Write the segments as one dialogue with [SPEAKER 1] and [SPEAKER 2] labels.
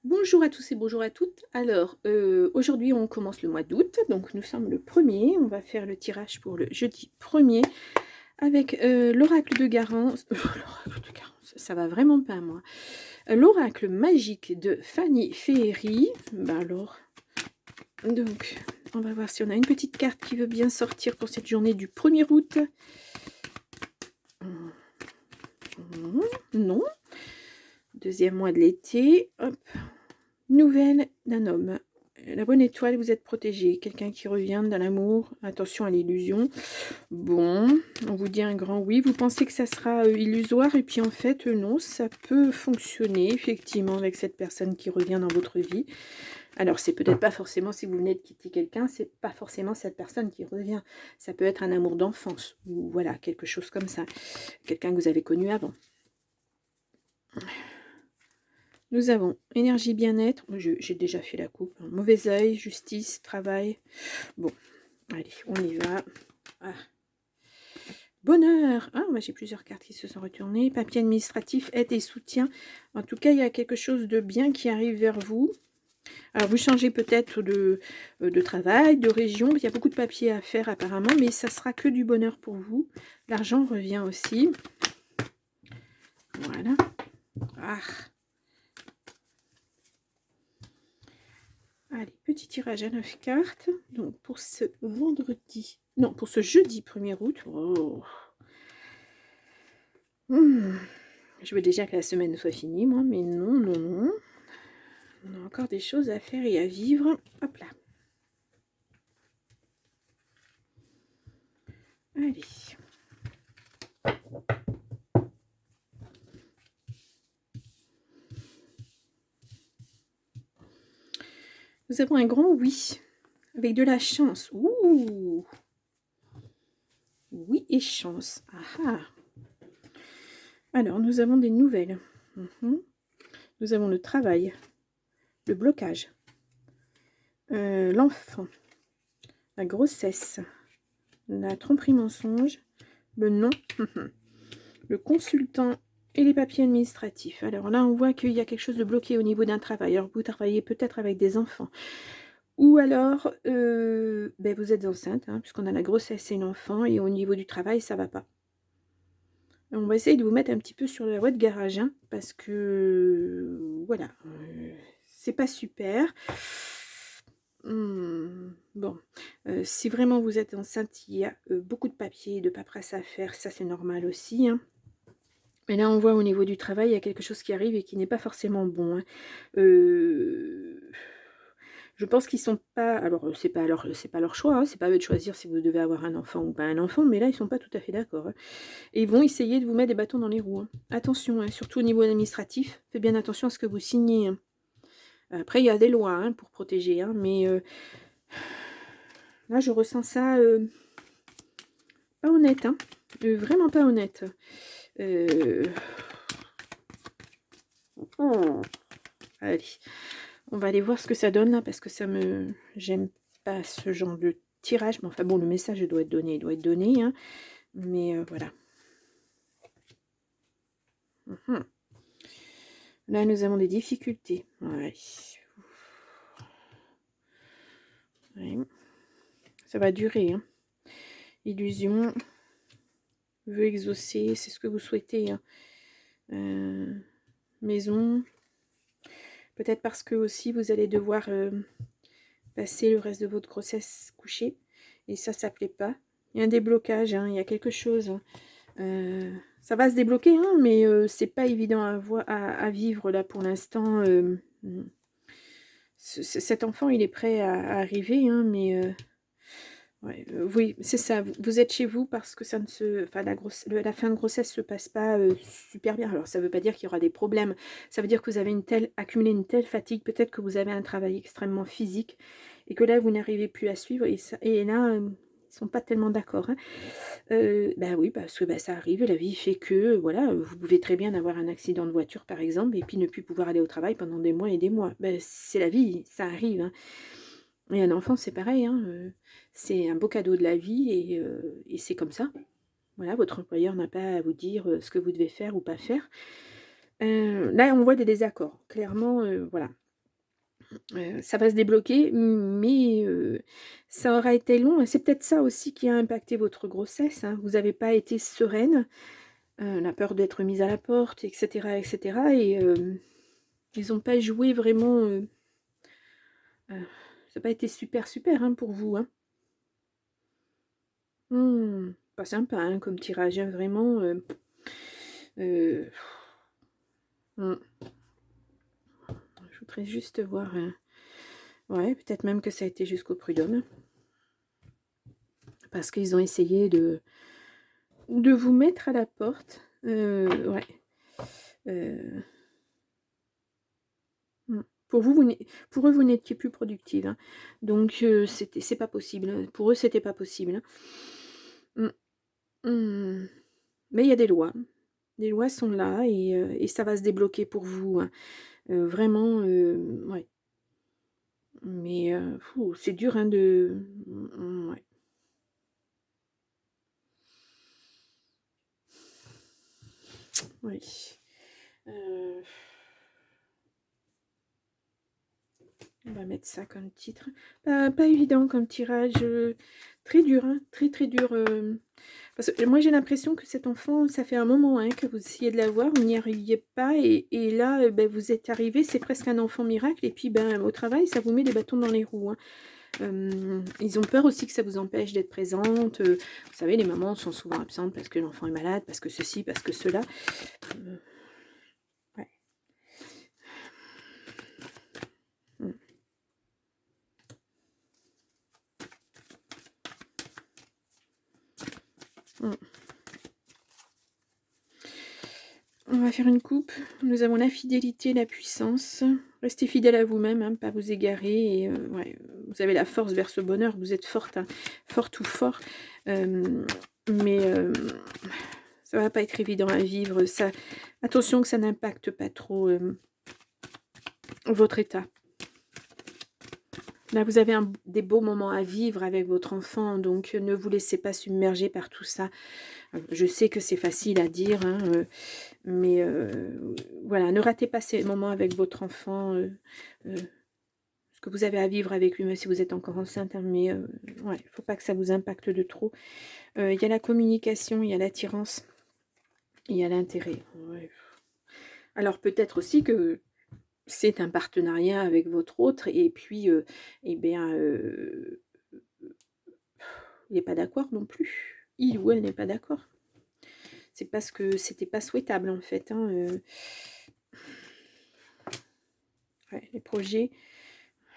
[SPEAKER 1] Bonjour à tous et bonjour à toutes. Alors, aujourd'hui, on commence le mois d'août, donc nous sommes le 1er. On va faire le tirage pour le jeudi 1er avec l'oracle de Garance. L'oracle de Garance, ça va vraiment pas, moi. L'oracle magique de Fanny Féerie. Ben alors, donc, on va voir si on a une petite carte qui veut bien sortir pour cette journée du 1er août. Non. Deuxième mois de l'été. Hop. Nouvelle d'un homme. La bonne étoile, vous êtes protégé. Quelqu'un qui revient dans l'amour. Attention à l'illusion. Bon, on vous dit un grand oui. Vous pensez que ça sera illusoire et puis en fait, non, ça peut fonctionner effectivement avec cette personne qui revient dans votre vie. Alors, c'est peut-être pas forcément, si vous venez de quitter quelqu'un, c'est pas forcément cette personne qui revient. Ça peut être un amour d'enfance ou voilà, quelque chose comme ça. Quelqu'un que vous avez connu avant. Nous avons énergie, bien-être. J'ai déjà fait la coupe. Mauvais œil, justice, travail. Bon, allez, on y va. Ah. Bonheur. Ah, bah, j'ai plusieurs cartes qui se sont retournées. Papier administratif, aide et soutien. En tout cas, il y a quelque chose de bien qui arrive vers vous. Alors, vous changez peut-être de travail, de région. Il y a beaucoup de papiers à faire apparemment, mais ça sera que du bonheur pour vous. L'argent revient aussi. Voilà. Ah. Allez, petit tirage à 9 cartes. Donc, pour ce vendredi... Non, pour ce jeudi 1er août. Oh. Je veux déjà que la semaine soit finie, moi. Mais non, non, non. On a encore des choses à faire et à vivre. Hop là. Allez. Nous avons un grand oui. Avec de la chance. Ouh. Oui et chance. Ah ah. Alors, nous avons des nouvelles. Nous avons le travail. Le blocage. L'enfant. La grossesse. La tromperie mensonge. Le non. Le consultant et les papiers administratifs. Alors là, on voit qu'il y a quelque chose de bloqué au niveau d'un travail. Alors, vous travaillez peut-être avec des enfants. Ou alors, vous êtes enceinte, hein, puisqu'on a la grossesse et l'enfant, et au niveau du travail, ça va pas. On va essayer de vous mettre un petit peu sur la voie de garage, hein, parce que, voilà, c'est pas super. Bon, si vraiment vous êtes enceinte, il y a beaucoup de papiers, de paperasse à faire, ça c'est normal aussi, hein. Mais là, on voit au niveau du travail, il y a quelque chose qui arrive et qui n'est pas forcément bon, hein. Je pense qu'ils sont pas... Alors, c'est pas leur choix, hein, c'est pas à eux de choisir si vous devez avoir un enfant ou pas un enfant, mais là, ils sont pas tout à fait d'accord, hein. Et ils vont essayer de vous mettre des bâtons dans les roues, hein. Attention, hein, surtout au niveau administratif, faites bien attention à ce que vous signez, hein. Après, il y a des lois, hein, pour protéger, hein, mais là, je ressens ça pas honnête, hein, vraiment pas honnête. Allez, on va aller voir ce que ça donne là, parce que ça me... J'aime pas ce genre de tirage, mais enfin bon, le message doit être donné, hein, mais voilà. Là, nous avons des difficultés. Ouais. Ouais. Ça va durer, hein. Illusion, vœu exaucé, c'est ce que vous souhaitez, hein. Maison, peut-être parce que aussi vous allez devoir passer le reste de votre grossesse couchée, et ça plaît pas. Il y a un déblocage, hein, il y a quelque chose, hein. Ça va se débloquer, hein, mais c'est pas évident à vivre là pour l'instant. Cet enfant, il est prêt à arriver, hein, mais ouais, oui, c'est ça. Vous êtes chez vous parce que ça ne se, enfin, la fin de grossesse se passe pas super bien. Alors, ça veut pas dire qu'il y aura des problèmes. Ça veut dire que vous avez accumulé une telle fatigue. Peut-être que vous avez un travail extrêmement physique et que là, vous n'arrivez plus à suivre. Et là, ils sont pas tellement d'accord, hein. Ben oui, parce que ça arrive. La vie fait que, voilà, vous pouvez très bien avoir un accident de voiture, par exemple, et puis ne plus pouvoir aller au travail pendant des mois et des mois. Ben, c'est la vie, ça arrive, hein. Et un enfant, c'est pareil, hein, c'est un beau cadeau de la vie et c'est comme ça. Voilà, votre employeur n'a pas à vous dire ce que vous devez faire ou pas faire. Là, on voit des désaccords. Clairement, voilà. Ça va se débloquer, mais ça aura été long. C'est peut-être ça aussi qui a impacté votre grossesse, hein. Vous n'avez pas été sereine, la peur d'être mise à la porte, et cetera et ils n'ont pas joué vraiment, ça n'a pas été super, super, hein, pour vous, hein. Pas sympa, hein, comme tirage, hein, vraiment, heu, mmh. Je voudrais juste voir, ouais, peut-être même que ça a été jusqu'au prud'homme. Parce qu'ils ont essayé de vous mettre à la porte. Ouais. Heu, mmh. Pour vous, pour eux, vous n'étiez plus productive, hein. Donc c'est pas possible, pour eux, c'était pas possible, hein. Mmh. Mmh. Mais il y a des lois. Les lois sont là et ça va se débloquer pour vous, hein. Vraiment, ouais. Mais c'est dur, hein, ouais. Oui. Heu On va mettre ça comme titre. Pas évident comme tirage, très dur, hein, très, très dur, parce que moi j'ai l'impression que cet enfant, ça fait un moment, hein, que vous essayez de l'avoir, vous n'y arriviez pas et là, vous êtes arrivé, c'est presque un enfant miracle et puis, au travail, ça vous met des bâtons dans les roues, hein. Ils ont peur aussi que ça vous empêche d'être présente, vous savez, les mamans sont souvent absentes parce que l'enfant est malade, parce que ceci, parce que cela. Heu, ouais. Mmh. Mmh. On va faire une coupe. Nous avons l'infidélité, la puissance. Restez fidèle à vous-même, hein, pas vous égarer. Et ouais, vous avez la force vers ce bonheur. Vous êtes forte, hein, forte ou fort. Mais ça va pas être évident à vivre. Ça, attention que ça n'impacte pas trop votre état. Là, vous avez des beaux moments à vivre avec votre enfant, donc ne vous laissez pas submerger par tout ça. Je sais que c'est facile à dire, hein, mais voilà, ne ratez pas ces moments avec votre enfant, ce que vous avez à vivre avec lui, même si vous êtes encore enceinte, hein, mais ouais, il ne faut pas que ça vous impacte de trop. Il y a la communication, il y a l'attirance, il y a l'intérêt. Ouais. Alors peut-être aussi que c'est un partenariat avec votre autre et puis, eh bien, il n'est pas d'accord non plus. Il ou elle n'est pas d'accord. C'est parce que c'était pas souhaitable en fait, hein, ouais, les projets,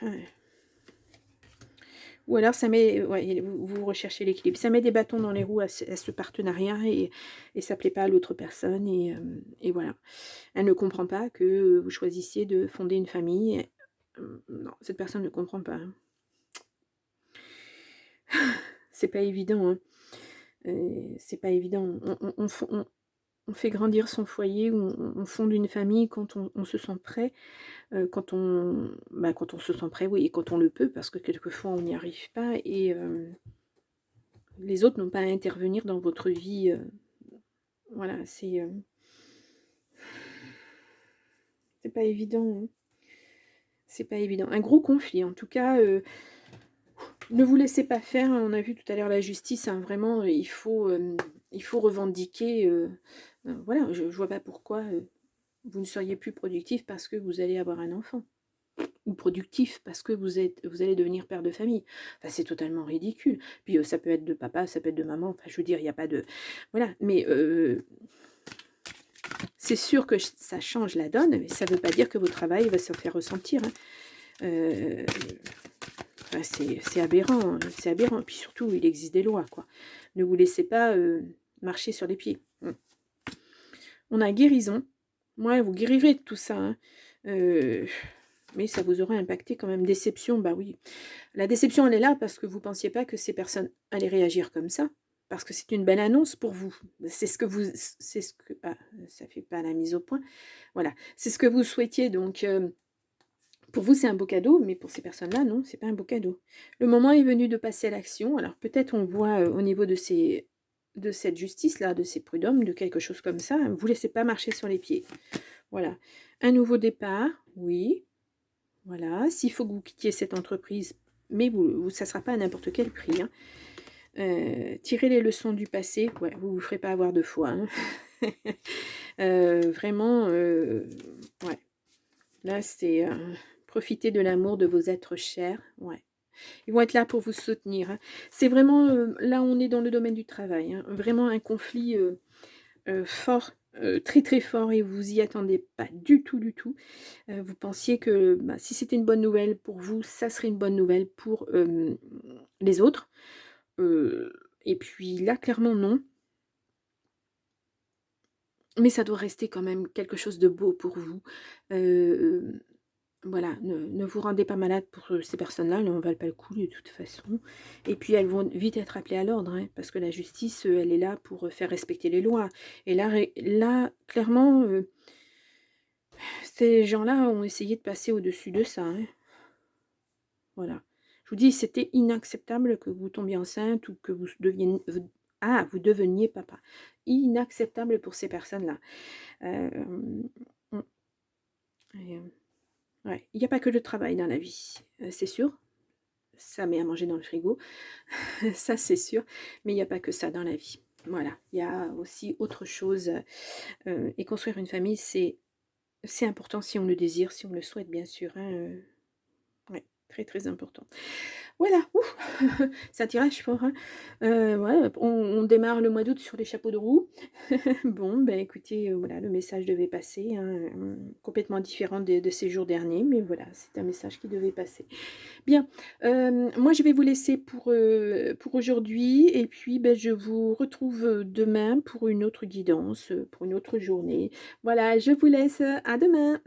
[SPEAKER 1] ouais. Ou alors ça met ouais, vous recherchez l'équilibre. Ça met des bâtons dans les roues à ce partenariat et ça plaît pas à l'autre personne et voilà. Elle ne comprend pas que, vous choisissiez de fonder une famille. Non, cette personne ne comprend pas, hein. C'est pas évident, hein. C'est pas évident. On fait grandir son foyer ou on fonde une famille quand on se sent prêt, quand on se sent prêt, oui et quand on le peut parce que quelquefois on n'y arrive pas et les autres n'ont pas à intervenir dans votre vie, voilà, c'est pas évident, hein. C'est pas évident. Un gros conflit en tout cas, ne vous laissez pas faire, hein. On a vu tout à l'heure la justice, hein, vraiment, il faut revendiquer, voilà, je vois pas pourquoi, vous ne seriez plus productif parce que vous allez avoir un enfant. Ou productif parce que vous allez devenir père de famille. Enfin, c'est totalement ridicule. Puis, ça peut être de papa, ça peut être de maman, enfin, je veux dire, il y a pas de voilà, mais c'est sûr que ça change la donne, mais ça ne veut pas dire que votre travail va se faire ressentir, hein. Heu, enfin, c'est aberrant, hein, c'est aberrant. Puis surtout, il existe des lois, quoi. Ne vous laissez pas, marcher sur les pieds. On a guérison. Moi, vous guérirez de tout ça, hein. Heu, mais ça vous aura impacté quand même. Déception, bah oui. La déception, elle est là parce que vous pensiez pas que ces personnes allaient réagir comme ça. Parce que c'est une belle annonce pour vous. C'est ce que ah, ça fait pas la mise au point. Voilà, c'est ce que vous souhaitiez donc pour vous, c'est un beau cadeau, mais pour ces personnes-là, non, c'est pas un beau cadeau. Le moment est venu de passer à l'action. Alors peut-être on voit, au niveau de cette justice-là, de ces prud'hommes, de quelque chose comme ça, vous laissez pas marcher sur les pieds. Voilà. Un nouveau départ, oui. Voilà, s'il faut que vous quittiez cette entreprise, mais ça ne sera pas à n'importe quel prix, hein. Tirez les leçons du passé, ouais, vous ne vous ferez pas avoir 2 fois, hein. Vraiment, ouais, là, c'est, profiter de l'amour de vos êtres chers, ouais. Ils vont être là pour vous soutenir, hein. C'est vraiment, là, on est dans le domaine du travail, hein, vraiment un conflit, fort, très, très fort et vous y attendez pas du tout, du tout. Vous pensiez que, bah, si c'était une bonne nouvelle pour vous, ça serait une bonne nouvelle pour, les autres. Heu et puis là, clairement, non. Mais ça doit rester quand même quelque chose de beau pour vous. Hem, voilà, ne vous rendez pas malade pour, ces personnes-là, elles n'en valent pas le coup de toute façon. Et puis elles vont vite être appelées à l'ordre, hein, parce que la justice, elle est là pour, faire respecter les lois. Et là, clairement, ces gens-là ont essayé de passer au-dessus de ça, hein. Voilà. Je vous dis, c'était inacceptable que vous tombiez enceinte ou que vous deveniez papa. Inacceptable pour ces personnes-là. Hem, mmh et ouais, il y a pas que le travail dans la vie, c'est sûr. Ça met à manger dans le frigo, ça c'est sûr, mais il y a pas que ça dans la vie. Voilà, il y a aussi autre chose, et construire une famille, c'est important si on le désire, si on le souhaite bien sûr, hein, ouais, très, très important. Voilà, ouf! C'est un tirage fort, hein. Ouais, on démarre le mois d'août sur les chapeaux de roue. Bon, ben, écoutez, voilà, le message devait passer, hein, complètement différent de ces jours derniers, mais voilà, c'est un message qui devait passer. Bien, moi je vais vous laisser pour aujourd'hui et puis, ben, je vous retrouve, demain pour une autre guidance, pour une autre journée. Voilà, je vous laisse, à demain.